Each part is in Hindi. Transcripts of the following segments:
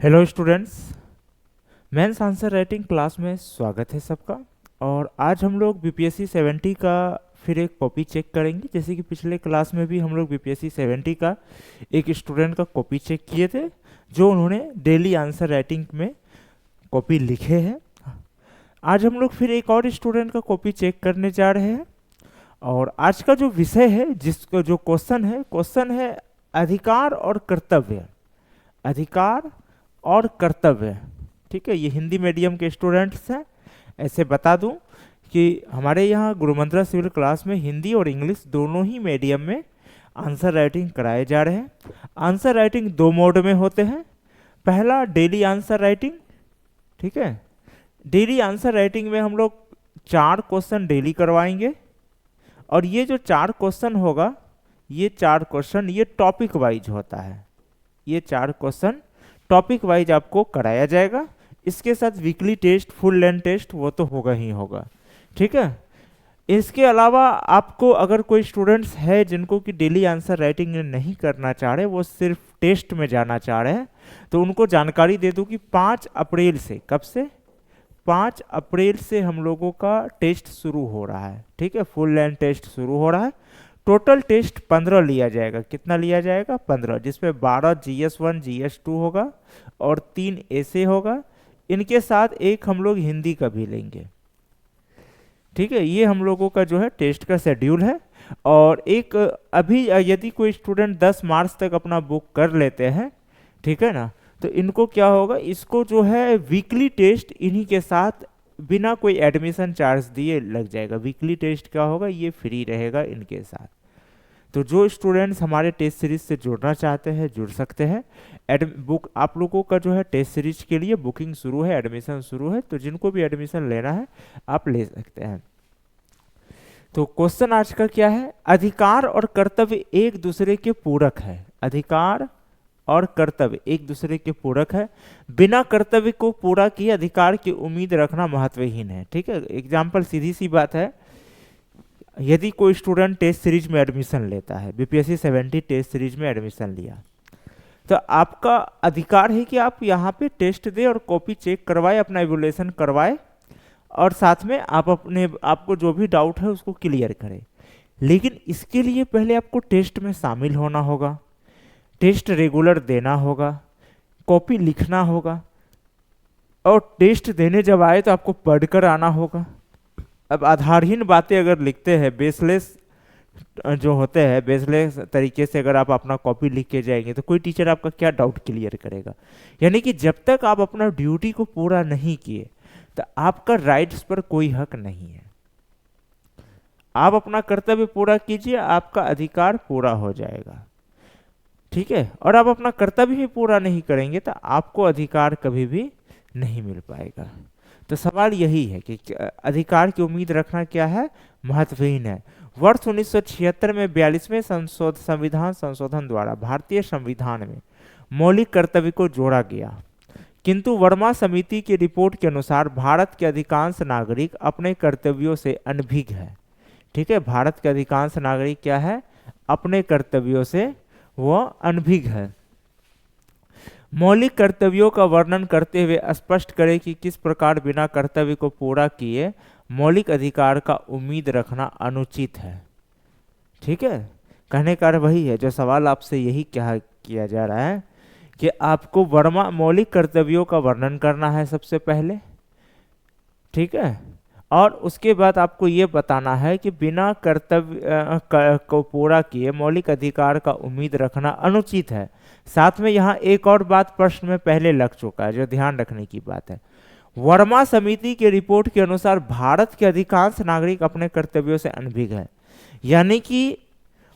Hello students, mains answer writing class में स्वागत है सबका। और आज हम लोग बीपीएससी 70 का फिर एक कॉपी चेक करेंगे। जैसे कि पिछले क्लास में भी हम लोग बीपीएससी 70 का एक स्टूडेंट का कॉपी चेक किए थे, जो उन्होंने डेली आंसर राइटिंग में कॉपी लिखे हैं। आज हम लोग फिर एक और स्टूडेंट का कॉपी चेक करने जा रहे हैं। और आज का जो विषय है, जिसका जो क्वेश्चन है अधिकार और कर्तव्य। अधिकार और कर्तव्य, ठीक है। ये हिंदी मीडियम के स्टूडेंट्स हैं। ऐसे बता दूं कि हमारे यहाँ गुरु मंत्रा सिविल क्लास में हिंदी और इंग्लिश दोनों ही मीडियम में आंसर राइटिंग कराए जा रहे हैं। आंसर राइटिंग दो मोड में होते हैं। पहला डेली आंसर राइटिंग, ठीक है। डेली आंसर राइटिंग में हम लोग 4 क्वेश्चन डेली करवाएंगे। और ये जो 4 क्वेश्चन होगा, ये 4 क्वेश्चन ये टॉपिक वाइज होता है। ये 4 क्वेश्चन टॉपिक वाइज आपको कराया जाएगा। इसके साथ weekly test, full length test वो तो होगा ही होगा, ठीक है। इसके अलावा आपको अगर कोई स्टूडेंट्स है जिनको कि डेली आंसर राइटिंग नहीं करना चाह रहे, वो सिर्फ टेस्ट में जाना चाह रहे हैं, तो उनको जानकारी दे दूं कि 5 अप्रैल से, कब से 5 अप्रैल से हम लोगों का टेस्ट शुरू हो रहा है, ठीक है। फुल लेंथ टेस्ट शुरू हो रहा है। टोटल टेस्ट 15 लिया जाएगा। कितना लिया जाएगा? 15, जिसमें 12 GS1 GS2 होगा और 3 ऐसे होगा। इनके साथ एक हम लोग हिंदी का भी लेंगे, ठीक है। ये हम लोगों का जो है टेस्ट का शेड्यूल है। और एक अभी यदि कोई स्टूडेंट 10 मार्च तक अपना बुक कर लेते हैं, ठीक है ना, तो इनको क्या होगा, इसको जो है वीकली टेस्ट इन्हीं के साथ बिना कोई एडमिशन चार्ज दिए लग जाएगा। वीकली टेस्ट क्या होगा, ये फ्री रहेगा इनके साथ। तो जो स्टूडेंट्स हमारे टेस्ट सीरीज से जुड़ना चाहते हैं जुड़ सकते हैं। बुक आप लोगों का जो है टेस्ट सीरीज के लिए बुकिंग शुरू है, एडमिशन शुरू है। तो जिनको भी एडमिशन लेना है आप ले सकते हैं। तो क्वेश्चन आज का क्या है? अधिकार और कर्तव्य एक दूसरे के पूरक है। अधिकार और कर्तव्य एक दूसरे के पूरक है। बिना कर्तव्य को पूरा किए अधिकार की उम्मीद रखना महत्वहीन है, ठीक है। एग्जाम्पल सीधी सी बात है, यदि कोई स्टूडेंट टेस्ट सीरीज में एडमिशन लेता है, बीपीएससी 70 टेस्ट सीरीज में एडमिशन लिया, तो आपका अधिकार है कि आप यहाँ पे टेस्ट दे और कॉपी चेक करवाए, अपना एवोल्यूशन करवाए, और साथ में आप आपको जो भी डाउट है उसको क्लियर करें। लेकिन इसके लिए पहले आपको टेस्ट में शामिल होना होगा, टेस्ट रेगुलर देना होगा, कॉपी लिखना होगा, और टेस्ट देने जब आए तो आपको पढ़कर आना होगा। अब आधारहीन बातें अगर लिखते हैं, बेसलेस जो होते हैं, बेसलेस तरीके से अगर आप अपना कॉपी लिख के जाएंगे, तो कोई टीचर आपका क्या डाउट क्लियर करेगा? यानी कि जब तक आप अपना ड्यूटी को पूरा नहीं किए, तो आपका राइट्स पर कोई हक नहीं है। आप अपना कर्तव्य पूरा कीजिए, आपका अधिकार पूरा हो जाएगा, ठीक है। और आप अपना कर्तव्य ही पूरा नहीं करेंगे तो आपको अधिकार कभी भी नहीं मिल पाएगा। तो सवाल यही है कि अधिकार की उम्मीद रखना क्या है? महत्वहीन है। वर्ष 1976 में 42वें संविधान संशोधन द्वारा भारतीय संविधान में मौलिक कर्तव्य को जोड़ा गया, किंतु वर्मा समिति की रिपोर्ट के अनुसार भारत के अधिकांश नागरिक अपने कर्तव्यों से अनभिज्ञ है, ठीक है। भारत के अधिकांश नागरिक क्या है? अपने कर्तव्यों से वो अनभिज्ञ है। मौलिक कर्तव्यों का वर्णन करते हुए स्पष्ट करें कि किस प्रकार बिना कर्तव्य को पूरा किए मौलिक अधिकार का उम्मीद रखना अनुचित है, ठीक है। कहने का वही है, जो सवाल आपसे यही किया जा रहा है कि आपको मौलिक कर्तव्यों का वर्णन करना है सबसे पहले, ठीक है। और उसके बाद आपको ये बताना है कि बिना कर्तव्य को पूरा किए मौलिक अधिकार का उम्मीद रखना अनुचित है। साथ में यहाँ एक और बात प्रश्न में पहले लग चुका है, जो ध्यान रखने की बात है। वर्मा समिति की रिपोर्ट के अनुसार भारत के अधिकांश नागरिक अपने कर्तव्यों से अनभिज्ञ है। यानी कि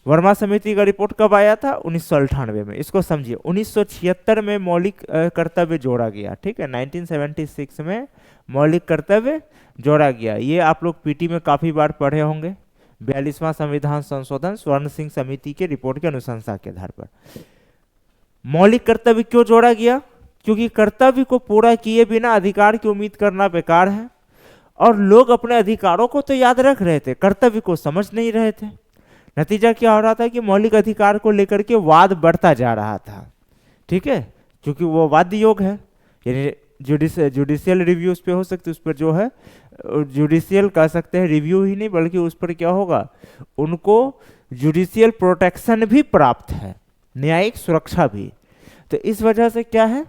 वर्मा समिति का रिपोर्ट कब आया था? 1998 में। इसको समझिए, 1976 में मौलिक कर्तव्य जोड़ा गया, ठीक है। 1976 में मौलिक कर्तव्य जोड़ा गया। ये आप लोग पीटी में काफी बार पढ़े होंगे। 42वां संविधान संशोधन स्वर्ण सिंह समिति के रिपोर्ट की अनुशंसा के आधार पर मौलिक कर्तव्य क्यों जोड़ा गया? क्योंकि कर्तव्य को पूरा किए बिना अधिकार की उम्मीद करना बेकार है। और लोग अपने अधिकारों को तो याद रख रहे थे, कर्तव्य को समझ नहीं रहे थे। नतीजा क्या हो रहा था कि मौलिक अधिकार को लेकर के वाद बढ़ता जा रहा था, ठीक है। क्योंकि वो वाद्य योग है, यानी जुडिशियल रिव्यू उस पर हो सकती है, उस पर जो है जुडिशियल कह सकते हैं, रिव्यू ही नहीं बल्कि उस पर क्या होगा, उनको जुडिशियल प्रोटेक्शन भी प्राप्त है, न्यायिक सुरक्षा भी। तो इस वजह से क्या है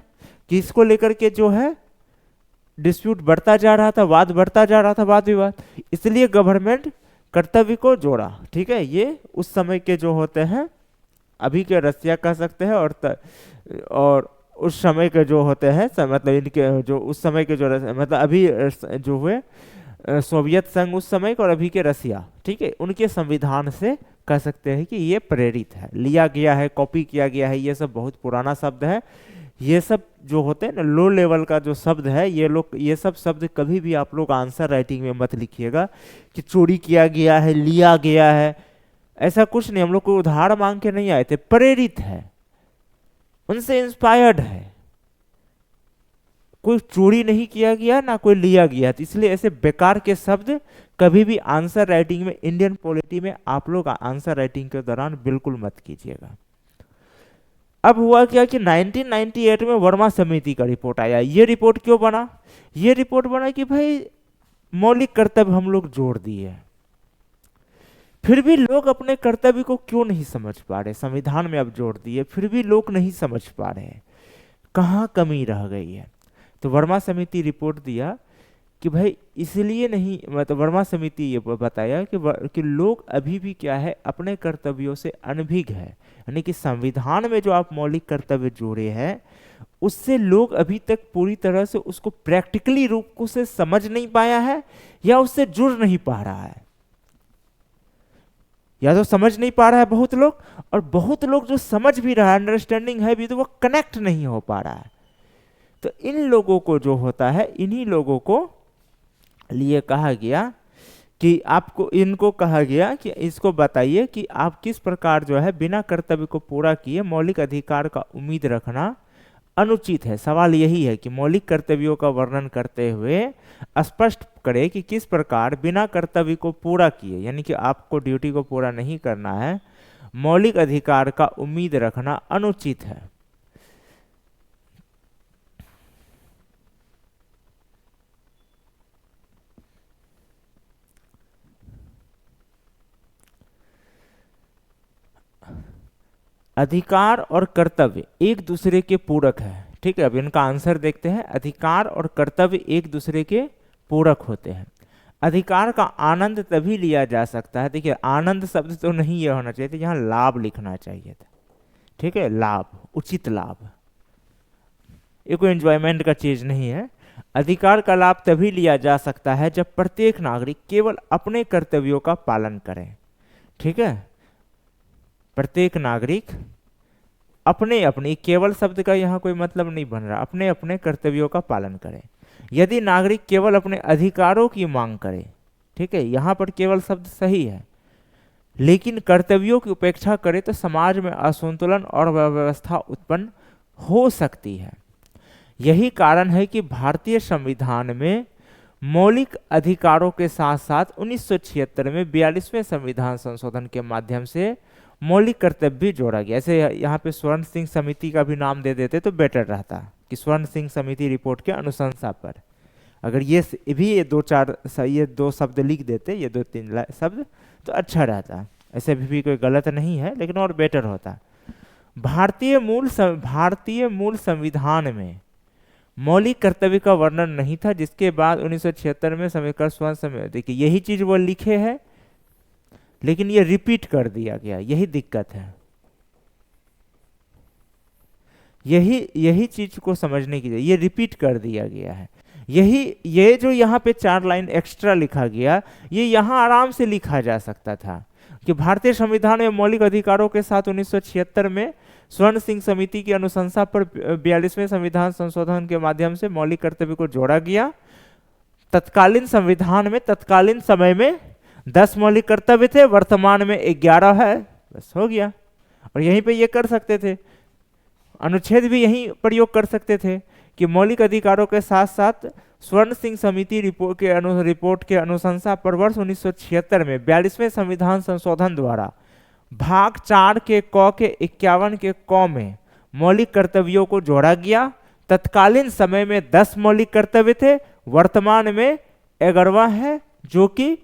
कि इसको लेकर के जो है डिस्प्यूट बढ़ता जा रहा था, वाद बढ़ता जा रहा था, वाद विवाद, इसलिए गवर्नमेंट कर्तव्य को जोड़ा। ठीक है, ये उस समय के जो होते हैं, अभी के रसिया कह सकते हैं, और उस समय के जो होते हैं मतलब इनके जो उस समय के जो मतलब अभी जो हुए सोवियत संघ उस समय के और अभी के रसिया, ठीक है, उनके संविधान से कह सकते हैं कि ये प्रेरित है, लिया गया है, कॉपी किया गया है। ये सब बहुत पुराना शब्द है। ये सब जो होते हैं ना लो लेवल का जो शब्द है, ये सब शब्द कभी भी आप लोग आंसर राइटिंग में मत लिखिएगा कि चोरी किया गया है, लिया गया है, ऐसा कुछ नहीं। हम लोग को उधार मांग के नहीं आए थे, प्रेरित है, उनसे इंस्पायर्ड है, कोई चोरी नहीं किया गया ना कोई लिया गया। तो इसलिए ऐसे बेकार के शब्द कभी भी आंसर राइटिंग में, इंडियन पॉलिटी में आप लोग आंसर राइटिंग के दौरान बिल्कुल मत कीजिएगा। अब हुआ क्या कि 1998 में वर्मा समिति का रिपोर्ट आया। ये रिपोर्ट क्यों बना? ये रिपोर्ट बना कि भाई मौलिक कर्तव्य हम लोग जोड़ दिए, फिर भी लोग अपने कर्तव्य को क्यों नहीं समझ पा रहे। संविधान में अब जोड़ दिए, फिर भी लोग नहीं समझ पा रहे, कहाँ कमी रह गई है। तो वर्मा समिति रिपोर्ट दिया कि भाई इसलिए नहीं, मतलब वर्मा समिति ये बताया कि लोग अभी भी क्या है, अपने कर्तव्यों से अनभिज्ञ है। यानी कि संविधान में जो आप मौलिक कर्तव्य जोड़े हैं, उससे लोग अभी तक पूरी तरह से उसको प्रैक्टिकली रूप से समझ नहीं पाया है, या उससे जुड़ नहीं पा रहा है। या तो समझ नहीं पा रहा है बहुत लोग, और बहुत लोग जो समझ भी रहा है, अंडरस्टैंडिंग है भी, तो वो कनेक्ट नहीं हो पा रहा है। तो इन लोगों को जो होता है, इन्हीं लोगों को लिए कहा गया कि आपको, इनको कहा गया कि इसको बताइए कि आप किस प्रकार जो है बिना कर्तव्य को पूरा किए मौलिक अधिकार का उम्मीद रखना अनुचित है। सवाल यही है कि मौलिक कर्तव्यों का वर्णन करते हुए स्पष्ट करें कि किस प्रकार बिना कर्तव्य को पूरा किए, यानी कि आपको ड्यूटी को पूरा नहीं करना है, मौलिक अधिकार का उम्मीद रखना अनुचित है। अधिकार और कर्तव्य एक दूसरे के पूरक है। ठीक है, अब इनका आंसर देखते हैं। अधिकार और कर्तव्य एक दूसरे के पूरक होते हैं। अधिकार का आनंद तभी लिया जा सकता है, देखिए आनंद शब्द तो नहीं ये होना चाहिए था, यहाँ लाभ लिखना चाहिए था। ठीक है, लाभ, उचित लाभ, ये कोई एंजॉयमेंट का चीज नहीं है। अधिकार का लाभ तभी लिया जा सकता है जब प्रत्येक नागरिक केवल अपने कर्तव्यों का पालन करे। ठीक है, प्रत्येक नागरिक अपने अपने, केवल शब्द का यहाँ कोई मतलब नहीं बन रहा, अपने अपने कर्तव्यों का पालन करें। यदि नागरिक केवल अपने अधिकारों की मांग करे, ठीक है, यहाँ पर केवल शब्द सही है, लेकिन कर्तव्यों की उपेक्षा करे तो समाज में असंतुलन और अव्यवस्था उत्पन्न हो सकती है। यही कारण है कि भारतीय संविधान में मौलिक अधिकारों के साथ साथ 1976 में 42वें संविधान संशोधन के माध्यम से मौलिक कर्तव्य भी जोड़ा गया। ऐसे यहाँ पे स्वर्ण सिंह समिति का भी नाम दे देते तो बेटर रहता कि स्वर्ण सिंह समिति रिपोर्ट के अनुशंसा पर, अगर ये भी ये दो शब्द लिख देते, ये 2-3 शब्द, तो अच्छा रहता। ऐसे भी कोई गलत नहीं है, लेकिन और बेटर होता। भारतीय मूल संविधान में मौलिक कर्तव्य का वर्णन नहीं था, जिसके बाद 1976 में संविधान स्वर्ण, देखिए यही चीज वो लिखे है, लेकिन ये रिपीट कर दिया गया, यही दिक्कत है। यही चीज को समझने की, ये रिपीट कर दिया गया है। ये जो यहाँ पे 4 लाइन एक्स्ट्रा लिखा गया, ये यहाँ आराम से लिखा जा सकता था कि भारतीय संविधान में मौलिक अधिकारों के साथ 1976 में स्वर्ण सिंह समिति की अनुशंसा पर 42वें संविधान संशोधन के माध्यम से मौलिक कर्तव्य को जोड़ा गया। तत्कालीन संविधान में तत्कालीन समय में 10 मौलिक कर्तव्य थे, वर्तमान में 11 है, बस हो गया। और यहीं पे ये कर सकते थे, अनुच्छेद भी यहीं प्रयोग कर सकते थे कि मौलिक अधिकारों के साथ साथ स्वर्ण सिंह समिति रिपोर्ट के अनुशंसा पर वर्ष 1976 में 42वें संविधान संशोधन द्वारा भाग 4 के क के 51 के क में मौलिक कर्तव्यों को जोड़ा गया। तत्कालीन समय में 10 मौलिक कर्तव्य थे, वर्तमान में 11वां है, जो कि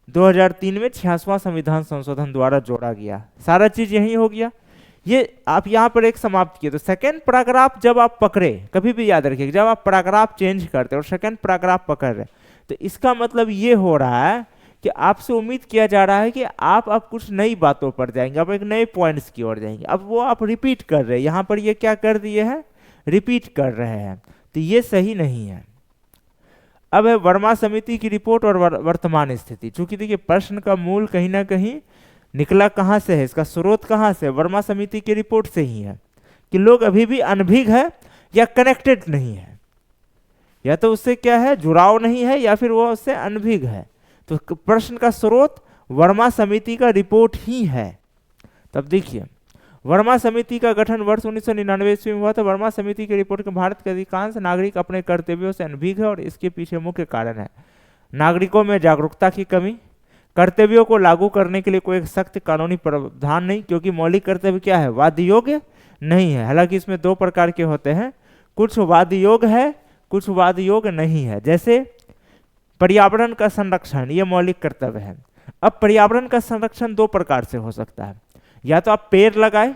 2003 में 66वां संविधान संशोधन द्वारा जोड़ा गया। सारा चीज यही हो गया। ये आप यहाँ पर एक समाप्त किए। तो सेकेंड पैराग्राफ जब आप पकड़े, कभी भी याद रखिए, जब आप पैराग्राफ चेंज करते और सेकेंड पैराग्राफ पकड़ रहे, तो इसका मतलब ये हो रहा है कि आपसे उम्मीद किया जा रहा है कि आप अब कुछ नई बातों पर जाएंगे, अब एक नए पॉइंट्स की ओर जाएंगे। अब वो आप रिपीट कर रहे हैं, यहाँ पर ये क्या कर दिए हैं, रिपीट कर रहे हैं। तो ये सही नहीं है। अब है वर्मा समिति की रिपोर्ट और वर्तमान स्थिति। चूंकि देखिए प्रश्न का मूल कहीं ना कहीं निकला कहाँ से है, इसका स्रोत कहाँ से, वर्मा समिति की रिपोर्ट से ही है कि लोग अभी भी अनभिज्ञ है या कनेक्टेड नहीं है, या तो उससे क्या है, जुड़ाव नहीं है, या फिर वो उससे अनभिज्ञ है। तो प्रश्न का स्रोत वर्मा समिति का रिपोर्ट ही है। तब देखिए, वर्मा समिति का गठन वर्ष 1999 ईस्वी में हुआ था। वर्मा समिति की रिपोर्ट के भारत के अधिकांश नागरिक अपने कर्तव्यों से अनभिज्ञ है और इसके पीछे मुख्य कारण है नागरिकों में जागरूकता की कमी, कर्तव्यों को लागू करने के लिए कोई सख्त कानूनी प्रावधान नहीं, क्योंकि मौलिक कर्तव्य क्या है, वाद्य योग्य नहीं है। हालांकि इसमें 2 प्रकार के होते हैं, कुछ वाद्य योग्य है, कुछ वाद्य योग्य नहीं है। जैसे पर्यावरण का संरक्षण, ये मौलिक कर्तव्य है। अब पर्यावरण का संरक्षण 2 प्रकार से हो सकता है, या तो आप पेड़ लगाए,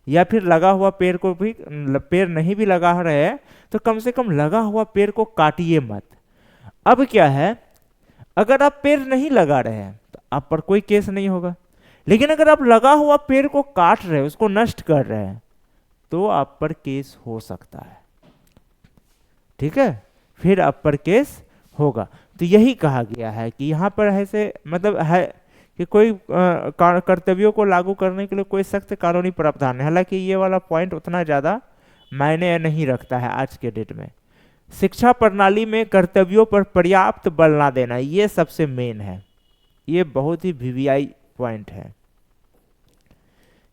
या फिर लगा हुआ पेड़ को भी, पेड़ नहीं भी लगा रहे हैं तो कम से कम लगा हुआ पेड़ को काटिए मत। अब क्या है, अगर आप पेड़ नहीं लगा रहे हैं तो आप पर कोई केस नहीं होगा, लेकिन अगर आप लगा हुआ पेड़ को काट रहे हैं, उसको नष्ट कर रहे हैं, तो आप पर केस हो सकता है। ठीक है, फिर आप पर केस होगा। तो यही कहा गया है कि यहाँ पर ऐसे मतलब है कि कोई कर्तव्यों को लागू करने के लिए कोई सख्त कानूनी प्रावधान है। हालांकि ये वाला पॉइंट उतना ज़्यादा मायने नहीं रखता है आज के डेट में। शिक्षा प्रणाली में कर्तव्यों पर पर्याप्त बल ना देना, ये सबसे मेन है, ये बहुत ही वीवीआई पॉइंट है।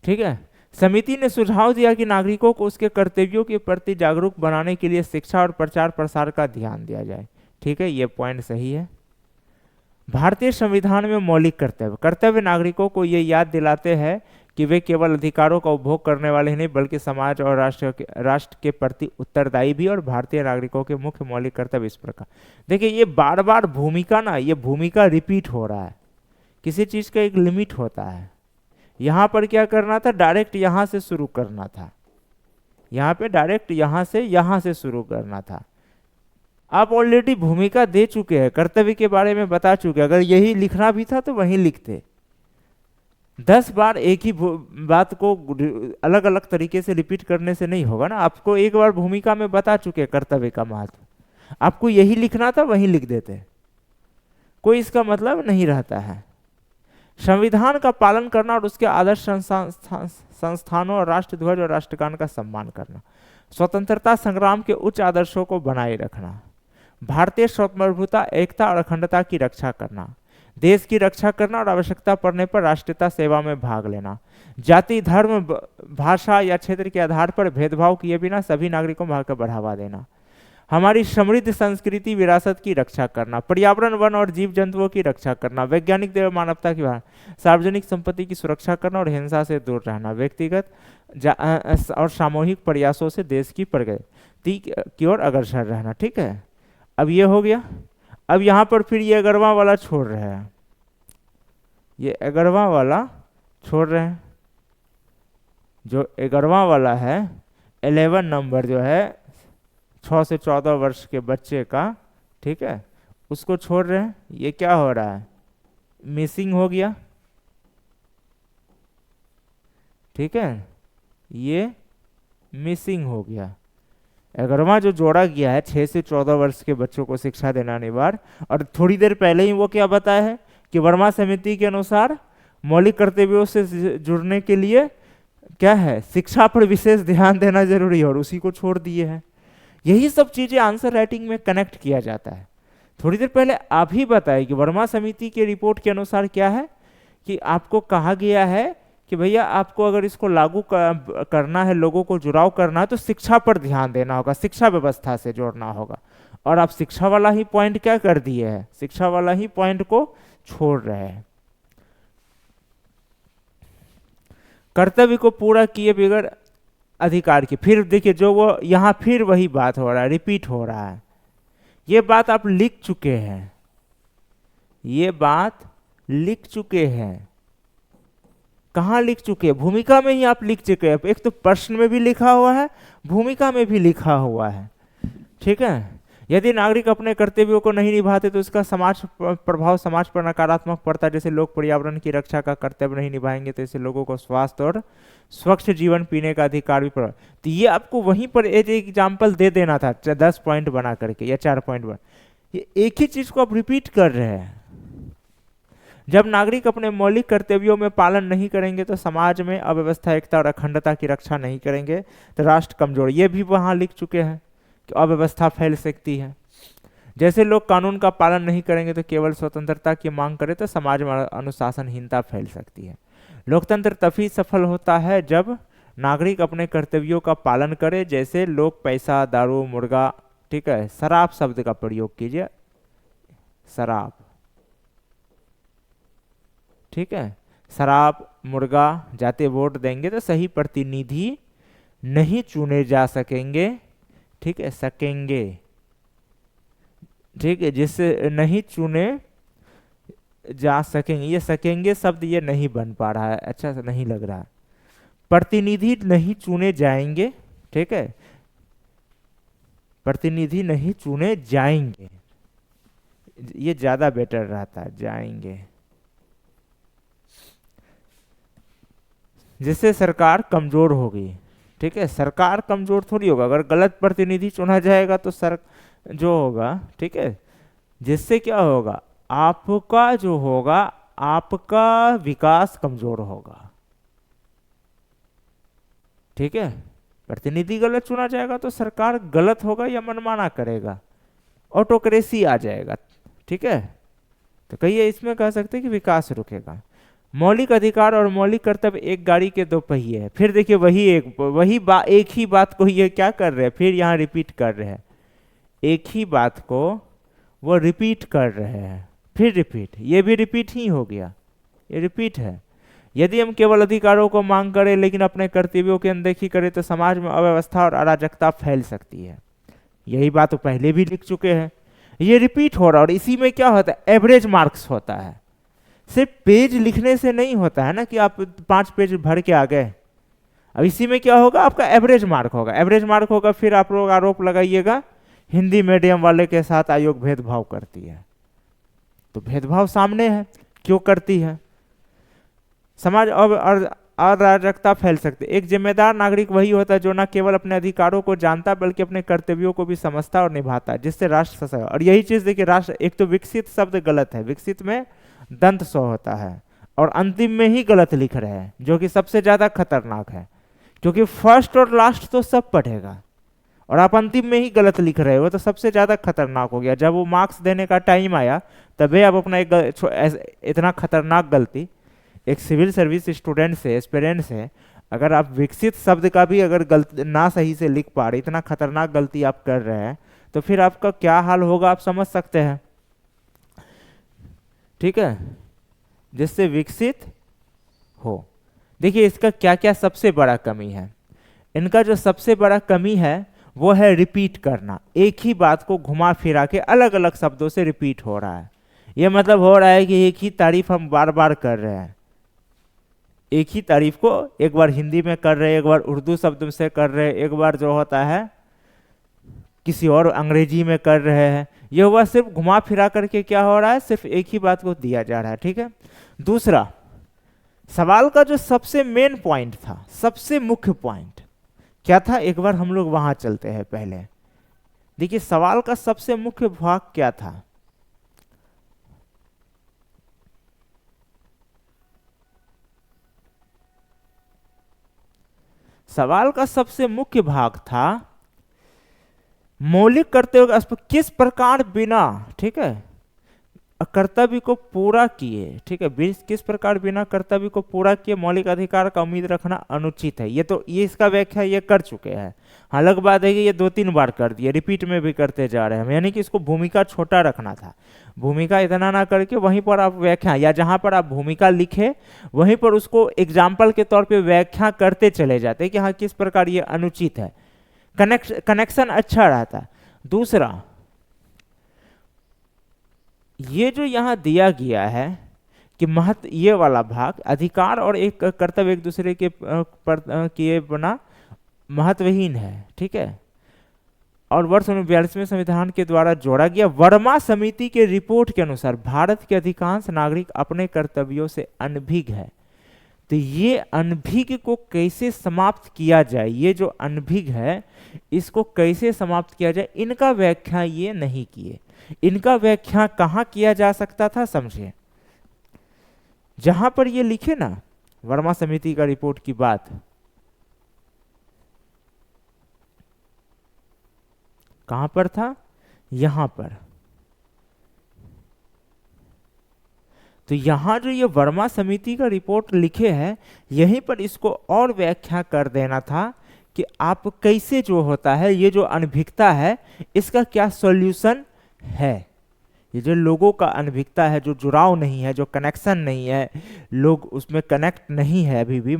ठीक है, समिति ने सुझाव दिया कि नागरिकों को उसके कर्तव्यों के प्रति जागरूक बनाने के लिए शिक्षा और प्रचार प्रसार का ध्यान दिया जाए। ठीक है, ये पॉइंट सही है। भारतीय संविधान में मौलिक कर्तव्य नागरिकों को ये याद दिलाते हैं कि वे केवल अधिकारों का उपभोग करने वाले ही नहीं, बल्कि समाज और राष्ट्र के प्रति उत्तरदायी भी। और भारतीय नागरिकों के मुख्य मौलिक कर्तव्य इस प्रकार। देखिए, ये बार बार भूमिका ना, ये भूमिका रिपीट हो रहा है। किसी चीज का एक लिमिट होता है। यहाँ पर क्या करना था, डायरेक्ट यहाँ से शुरू करना था, यहाँ पे डायरेक्ट यहाँ से शुरू करना था। आप ऑलरेडी भूमिका दे चुके हैं, कर्तव्य के बारे में बता चुके हैं। अगर यही लिखना भी था तो वहीं लिखते। 10 बार एक ही बात को अलग अलग तरीके से रिपीट करने से नहीं होगा ना। आपको एक बार भूमिका में बता चुके हैं कर्तव्य का महत्व, आपको यही लिखना था वहीं लिख देते, कोई इसका मतलब नहीं रहता है। संविधान का पालन करना और उसके आदर्श संस्थानों और राष्ट्रध्वज और राष्ट्रगान का सम्मान करना, स्वतंत्रता संग्राम के उच्च आदर्शों को बनाए रखना, भारतीय सार्वभौमता, एकता और अखंडता की रक्षा करना, देश की रक्षा करना और आवश्यकता पड़ने पर राष्ट्रीयता सेवा में भाग लेना, जाति, धर्म, भाषा या क्षेत्र के आधार पर भेदभाव किए बिना सभी नागरिकों को बढ़ावा देना, हमारी समृद्ध संस्कृति विरासत की रक्षा करना, पर्यावरण, वन और जीव जंतुओं की रक्षा करना, वैज्ञानिक देव मानवता की, सार्वजनिक संपत्ति की सुरक्षा करना और हिंसा से दूर रहना, व्यक्तिगत और सामूहिक प्रयासों से देश की प्रगति की ओर अग्रसर रहना। ठीक है, अब ये हो गया। अब यहाँ पर फिर ये 11वां वाला छोड़ रहे हैं, ये 11वां वाला छोड़ रहे हैं। जो 11वां वाला है, 11 नंबर जो है 6 से 14 वर्ष के बच्चे का, ठीक है, उसको छोड़ रहे हैं। ये क्या हो रहा है, मिसिंग हो गया। ठीक है, ये मिसिंग हो गया। 11वां जो जोड़ा गया है 6 से 14 वर्ष के बच्चों को शिक्षा देना अनिवार्य। और थोड़ी देर पहले ही वो क्या बताया है कि वर्मा समिति के अनुसार मौलिक कर्तव्यों से जुड़ने के लिए क्या है, शिक्षा पर विशेष ध्यान देना जरूरी है, और उसी को छोड़ दिए हैं। यही सब चीजें आंसर राइटिंग में कनेक्ट किया जाता है। थोड़ी देर पहले आप ही बताए कि वर्मा समिति के रिपोर्ट के अनुसार क्या है कि आपको कहा गया है कि भैया आपको अगर इसको लागू करना है, लोगों को जुड़ाव करना है, तो शिक्षा पर ध्यान देना होगा, शिक्षा व्यवस्था से जोड़ना होगा। और आप शिक्षा वाला ही पॉइंट क्या कर दिए है, शिक्षा वाला ही पॉइंट को छोड़ रहे हैं। कर्तव्य को पूरा किए बगैर अधिकार की। फिर देखिए जो वो यहाँ फिर वही बात हो रहा है, रिपीट हो रहा है। ये बात आप लिख चुके हैं, ये बात लिख चुके हैं। कहाँ लिख चुके हैं? भूमिका में ही आप लिख चुके हैं। एक तो प्रश्न में भी लिखा हुआ है, भूमिका में भी लिखा हुआ है। ठीक है, यदि नागरिक अपने कर्तव्यों को नहीं निभाते तो इसका समाज प्रभाव समाज पर नकारात्मक पड़ता है। जैसे लोग पर्यावरण की रक्षा का कर्तव्य नहीं निभाएंगे तो इससे लोगों को स्वास्थ्य और स्वच्छ जीवन पीने का अधिकार भी पड़ा। तो ये आपको वहीं पर एक एग्जाम्पल दे देना था 10 पॉइंट बना करके या 4 पॉइंट बना। ये एक ही चीज को आप रिपीट कर रहे हैं। जब नागरिक अपने मौलिक कर्तव्यों में पालन नहीं करेंगे तो समाज में अव्यवस्था, एकता और अखंडता की रक्षा नहीं करेंगे तो राष्ट्र कमजोर। ये भी वहां लिख चुके हैं कि अव्यवस्था फैल सकती है। जैसे लोग कानून का पालन नहीं करेंगे तो केवल स्वतंत्रता की मांग करें तो समाज में अनुशासनहीनता फैल सकती है। लोकतंत्र तभी सफल होता है जब नागरिक अपने कर्तव्यों का पालन करे। जैसे लोग पैसा, दारू, मुर्गा, ठीक है, शराब शब्द का प्रयोग कीजिए, शराब, ठीक है, शराब, मुर्गा, जाते वोट देंगे तो सही प्रतिनिधि नहीं चुने जा सकेंगे। ठीक है, सकेंगे, ठीक है, जिससे नहीं चुने जा सकेंगे। ये सकेंगे शब्द ये नहीं बन पा रहा है, अच्छा से नहीं लग रहा है। प्रतिनिधि नहीं चुने जाएंगे, ठीक है, प्रतिनिधि नहीं चुने जाएंगे, ये ज्यादा बेटर रहता है, जाएंगे, जिससे सरकार कमजोर होगी। ठीक है, सरकार कमजोर थोड़ी होगा अगर गलत प्रतिनिधि चुना जाएगा तो सर जो होगा, ठीक है, जिससे क्या होगा, आपका जो होगा, आपका विकास कमजोर होगा। ठीक है, प्रतिनिधि गलत चुना जाएगा तो सरकार गलत होगा या मनमाना करेगा, ऑटोक्रेसी आ जाएगा। ठीक है, तो कहिए इसमें कह सकते हैं कि विकास रुकेगा। मौलिक अधिकार और मौलिक कर्तव्य एक गाड़ी के दो पहिए हैं। फिर देखिए एक ही बात को ये क्या कर रहे हैं, फिर यहाँ रिपीट कर रहे हैं, एक ही बात को वो रिपीट कर रहे हैं, फिर रिपीट, ये भी रिपीट ही हो गया, ये रिपीट है। यदि हम केवल अधिकारों को मांग करें लेकिन अपने कर्तव्यों की अनदेखी करें तो समाज में अव्यवस्था और अराजकता फैल सकती है। यही बात तो पहले भी लिख चुके हैं, ये रिपीट हो रहा है। और इसी में क्या होता है, एवरेज मार्क्स होता है। सिर्फ पेज लिखने से नहीं होता है ना कि आप 5 पेज भर के आ गए। अब इसी में क्या होगा, आपका एवरेज मार्क होगा, एवरेज मार्क होगा। फिर आप लोग आरोप लगाइएगा हिंदी मीडियम वाले के साथ आयोग भेदभाव करती है, तो भेदभाव सामने है, क्यों करती है। समाज अराजकता फैल सकती है। एक जिम्मेदार नागरिक वही होता है जो न केवल अपने अधिकारों को जानता बल्कि अपने कर्तव्यों को भी समझता और निभाता है, जिससे राष्ट्र सशक्त। और यही चीज देखिए, राष्ट्र, एक तो विकसित शब्द गलत है, विकसित में दंत सौ होता है, और अंतिम में ही गलत लिख रहे हैं, जो कि सबसे ज्यादा खतरनाक है, क्योंकि फर्स्ट और लास्ट तो सब पढ़ेगा और आप अंतिम में ही गलत लिख रहे हो, तो सबसे ज्यादा खतरनाक हो गया। जब वो मार्क्स देने का टाइम आया तभी आप अपना इतना खतरनाक गलती, एक सिविल सर्विस स्टूडेंट से, एस्पिरेंट से, अगर आप विकसित शब्द का भी अगर गलती ना सही से लिख पा रहे, इतना खतरनाक गलती आप कर रहे हैं, तो फिर आपका क्या हाल होगा आप समझ सकते हैं। ठीक है, जिससे विकसित हो। देखिए इसका क्या क्या सबसे बड़ा कमी है। इनका जो सबसे बड़ा कमी है वो है रिपीट करना। एक ही बात को घुमा फिरा के अलग अलग शब्दों से रिपीट हो रहा है। ये मतलब हो रहा है कि एक ही तारीफ हम बार बार कर रहे हैं, एक ही तारीफ को एक बार हिंदी में कर रहे हैं, एक बार उर्दू शब्द से कर रहे हैं, एक बार जो होता है किसी और अंग्रेजी में कर रहे हैं। ये हुआ सिर्फ घुमा फिरा करके क्या हो रहा है, सिर्फ एक ही बात को दिया जा रहा है। ठीक है, दूसरा सवाल का जो सबसे मेन पॉइंट था, सबसे मुख्य पॉइंट क्या था, एक बार हम लोग वहां चलते हैं पहले। देखिए सवाल का सबसे मुख्य भाग क्या था, सवाल का सबसे मुख्य भाग था मौलिक कर्तव्य किस प्रकार बिना, ठीक है, कर्तव्य को पूरा किए, ठीक है, किस प्रकार बिना कर्तव्य को पूरा किए मौलिक अधिकार का उम्मीद रखना अनुचित है। ये इसका व्याख्या ये कर चुके हैं। हाँ, अलग बात है कि ये 2-3 बार कर दिए, रिपीट में भी करते जा रहे हैं, यानी कि इसको भूमिका छोटा रखना था। भूमिका इतना ना करके वहीं पर आप व्याख्या, या जहां पर आप भूमिका लिखे वहीं पर उसको एग्जाम्पल के तौर पे व्याख्या करते चले जाते कि हाँ किस प्रकार ये अनुचित है। कनेक्शन अच्छा रहता। दूसरा, ये जो यहाँ दिया गया है कि महत्व, ये वाला भाग, अधिकार और एक कर्तव्य एक दूसरे के किए बना महत्वहीन है, ठीक है, और वर्ष 1942वें संविधान के द्वारा जोड़ा गया। वर्मा समिति के रिपोर्ट के अनुसार भारत के अधिकांश नागरिक अपने कर्तव्यों से अनभिज्ञ है। तो ये अनभिज्ञ को कैसे समाप्त किया जाए, ये जो अनभिज्ञ है इसको कैसे समाप्त किया जाए, इनका व्याख्या ये नहीं किए। इनका व्याख्या कहाँ किया जा सकता था, समझिए, जहां पर ये लिखे ना वर्मा समिति का रिपोर्ट की बात, कहां पर था, यहां पर। तो यहां जो ये वर्मा समिति का रिपोर्ट लिखे हैं, यहीं पर इसको और व्याख्या कर देना था कि आप कैसे जो होता है, ये जो अनभिज्ञता है इसका क्या सॉल्यूशन है। ये जो लोगों का अनभिज्ञता है, जो जुड़ाव नहीं है, जो कनेक्शन नहीं है, लोग उसमें कनेक्ट नहीं है अभी भी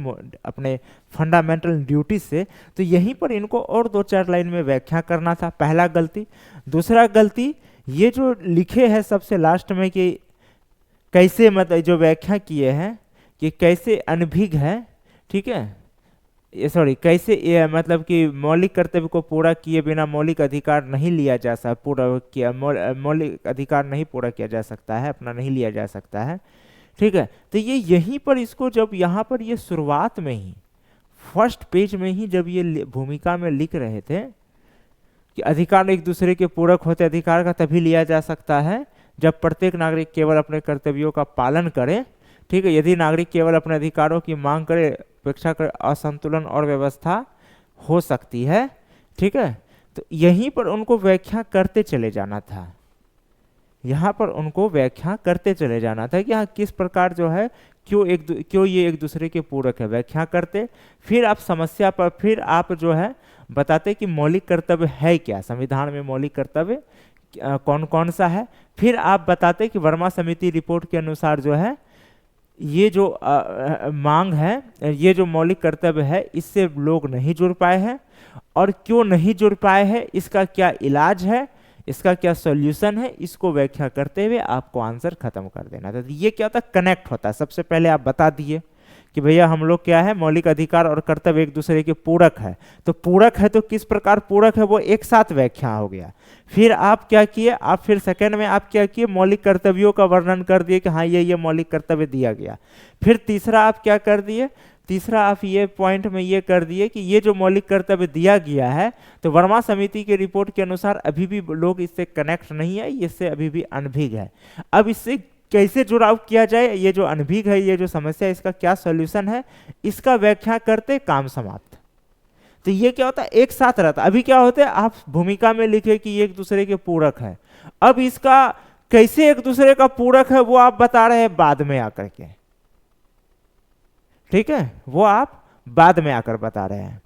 अपने फंडामेंटल ड्यूटी से, तो यहीं पर इनको और 2-4 लाइन में व्याख्या करना था। पहला गलती। दूसरा गलती, ये जो लिखे हैं सबसे लास्ट में कि कैसे, मतलब जो व्याख्या किए हैं कि कैसे अनभिज्ञ है, ठीक है, कैसे ये मतलब कि मौलिक कर्तव्य को पूरा किए बिना मौलिक अधिकार नहीं लिया जा सकता, पूरा किया मौलिक अधिकार नहीं पूरा किया जा सकता है, अपना नहीं लिया जा सकता है, ठीक है। तो ये यहीं पर इसको, जब यहाँ पर ये शुरुआत में ही फर्स्ट पेज में ही जब ये भूमिका में लिख रहे थे कि अधिकार एक दूसरे के पूरक होते, अधिकार का तभी लिया जा सकता है जब प्रत्येक नागरिक केवल अपने कर्तव्यों का पालन करे, ठीक है। यदि नागरिक केवल अपने अधिकारों की मांग करे, अपेक्षा कर असंतुलन और व्यवस्था हो सकती है, ठीक है। तो यहीं पर उनको व्याख्या करते चले जाना था, यहाँ पर उनको व्याख्या करते चले जाना था कि हाँ किस प्रकार जो है, क्यों ये एक दूसरे के पूरक है, व्याख्या करते। फिर आप समस्या पर, फिर आप जो है बताते कि मौलिक कर्तव्य है क्या, संविधान में मौलिक कर्तव्य कौन कौन सा है। फिर आप बताते कि वर्मा समिति रिपोर्ट के अनुसार जो है ये जो मांग है, ये जो मौलिक कर्तव्य है, इससे लोग नहीं जुड़ पाए हैं, और क्यों नहीं जुड़ पाए हैं, इसका क्या इलाज है, इसका क्या सॉल्यूशन है, इसको व्याख्या करते हुए आपको आंसर खत्म कर देना था। ये क्या होता, कनेक्ट होता है। सबसे पहले आप बता दिए कि भैया हम लोग क्या है, मौलिक अधिकार और कर्तव्य एक दूसरे के पूरक है। तो पूरक है तो किस प्रकार पूरक है, वो एक साथ व्याख्या हो गया। फिर आप क्या किए, आप फिर सेकंड में आप क्या किए, मौलिक कर्तव्यों का वर्णन कर दिए कि हाँ ये मौलिक कर्तव्य दिया गया। फिर तीसरा आप क्या कर दिए, तीसरा आप ये पॉइंट में ये कर दिए कि ये जो मौलिक कर्तव्य दिया गया है, तो वर्मा समिति के रिपोर्ट के अनुसार अभी भी लोग इससे कनेक्ट नहीं है, इससे अभी भी अनभिज्ञ है। अब इससे कैसे जुड़ाव किया जाए, ये जो अनभिज्ञ है, ये जो समस्या है, इसका क्या सॉल्यूशन है, इसका व्याख्या करते काम समाप्त। तो ये क्या होता है, एक साथ रहता। अभी क्या होता है, आप भूमिका में लिखे कि ये एक दूसरे के पूरक है, अब इसका कैसे एक दूसरे का पूरक है वो आप बता रहे हैं बाद में आकर के, ठीक है, वो आप बाद में आकर बता रहे हैं।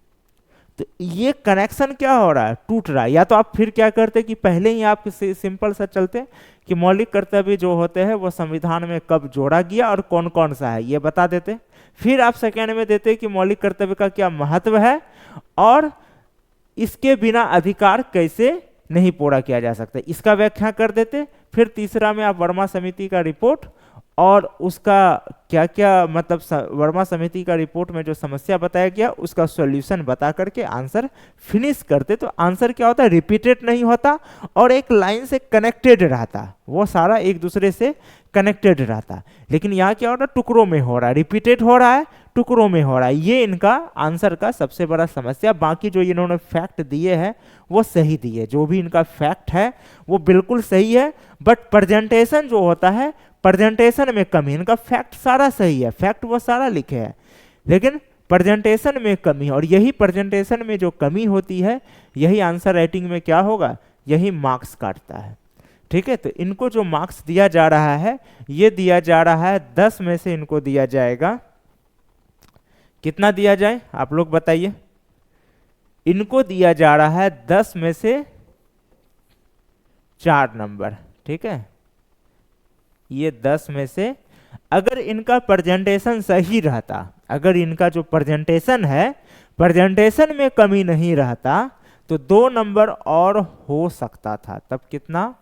तो ये कनेक्शन क्या हो रहा है, टूट रहा है। या तो आप फिर क्या करते कि पहले ही आप सिंपल सा चलते कि मौलिक कर्तव्य जो होते हैं वो संविधान में कब जोड़ा गया और कौन कौन सा है ये बता देते। फिर आप सेकेंड में देते कि मौलिक कर्तव्य का क्या महत्व है और इसके बिना अधिकार कैसे नहीं पूरा किया जा सकता, इसका व्याख्या कर देते। फिर तीसरा में आप वर्मा समिति का रिपोर्ट और उसका क्या क्या मतलब वर्मा समिति का रिपोर्ट में जो समस्या बताया गया उसका सॉल्यूशन बता करके आंसर फिनिश करते। तो आंसर क्या होता है, रिपीटेड नहीं होता और एक लाइन से कनेक्टेड रहता, वो सारा एक दूसरे से कनेक्टेड रहता। लेकिन यहाँ क्या हो रहा है, टुकड़ों में हो रहा है, रिपीटेड हो रहा है, टुकड़ों में हो रहा है। ये इनका आंसर का सबसे बड़ा समस्या। बाकी जो इन्होंने फैक्ट दिए हैं वो सही दिए, जो भी इनका फैक्ट है वो बिल्कुल सही है, बट प्रेजेंटेशन जो होता है प्रेजेंटेशन में कमी। इनका फैक्ट सारा सही है, फैक्ट वो सारा लिखे है, लेकिन प्रेजेंटेशन में कमी। और यही प्रेजेंटेशन में जो कमी होती है यही आंसर राइटिंग में क्या होगा, यही मार्क्स काटता है। ठीक है, तो इनको जो मार्क्स दिया जा रहा है ये दिया जा रहा है 10 में से इनको दिया जाएगा, कितना दिया जाए आप लोग बताइए। इनको दिया जा रहा है 10 में से 4 नंबर। ठीक है, ये 10 में से अगर इनका प्रेजेंटेशन सही रहता, अगर इनका जो प्रेजेंटेशन है प्रेजेंटेशन में कमी नहीं रहता तो 2 नंबर और हो सकता था। तब कितना,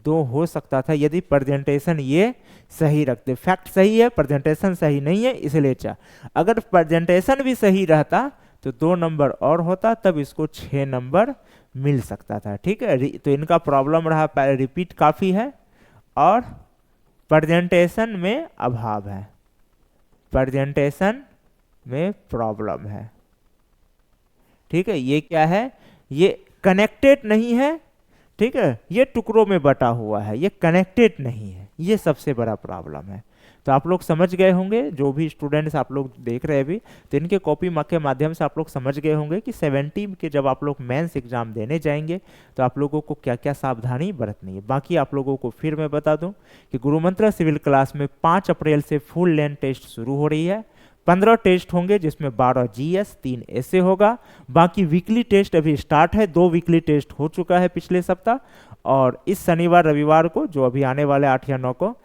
2 हो सकता था यदि प्रेजेंटेशन ये सही रखते। फैक्ट सही है, प्रेजेंटेशन सही नहीं है इसलिए 4। अगर प्रेजेंटेशन भी सही रहता तो 2 नंबर और होता, तब इसको 6 नंबर मिल सकता था। ठीक है, तो इनका प्रॉब्लम रहा रिपीट काफी है और प्रेजेंटेशन में अभाव है, प्रेजेंटेशन में प्रॉब्लम है। ठीक है, ये क्या है, ये कनेक्टेड नहीं है। ठीक है, ये टुकड़ों में बटा हुआ है, ये कनेक्टेड नहीं है, ये सबसे बड़ा प्रॉब्लम है। तो आप लोग समझ गए होंगे, जो भी स्टूडेंट्स आप लोग देख रहे हैं अभी, तो इनके कॉपी के माध्यम से आप लोग समझ गए होंगे कि 70 के जब आप लोग मेंस एग्जाम देने जाएंगे तो आप लोगों को क्या क्या सावधानी बरतनी है। बाकी आप लोगों को फिर मैं बता दूं कि गुरुमंत्र सिविल क्लास में 5 अप्रैल से फुल लेंथ टेस्ट शुरू हो रही है। 15 टेस्ट होंगे जिसमें 12 जीएस 3 ऐसे होगा। बाकी वीकली टेस्ट अभी स्टार्ट है, 2 वीकली टेस्ट हो चुका है पिछले सप्ताह, और इस शनिवार रविवार को जो अभी आने वाले 8 या 9 को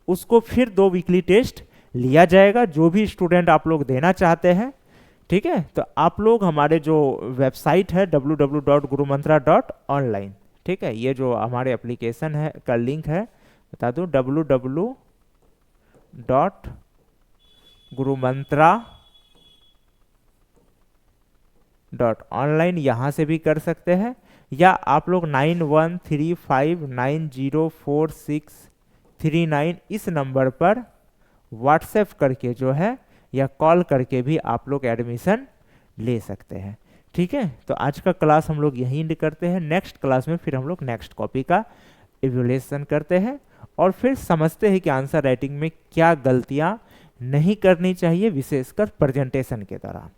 उसको फिर 2 वीकली टेस्ट लिया जाएगा, जो भी स्टूडेंट आप लोग देना चाहते हैं। ठीक है, तो आप लोग हमारे जो वेबसाइट है www.gurumantra.online, ठीक है, ये जो हमारे एप्लीकेशन है का लिंक है बता दूं www.gurumantra.online, यहाँ से भी कर सकते हैं, या आप लोग 9135904639 इस नंबर पर व्हाट्सएप करके जो है या कॉल करके भी आप लोग एडमिशन ले सकते हैं। ठीक है, तो आज का क्लास हम लोग यहीं एंड करते हैं। नेक्स्ट क्लास में फिर हम लोग नेक्स्ट कॉपी का इवैल्यूएशन करते हैं और फिर समझते हैं कि आंसर राइटिंग में क्या गलतियां नहीं करनी चाहिए, विशेषकर प्रेजेंटेशन के दौरान।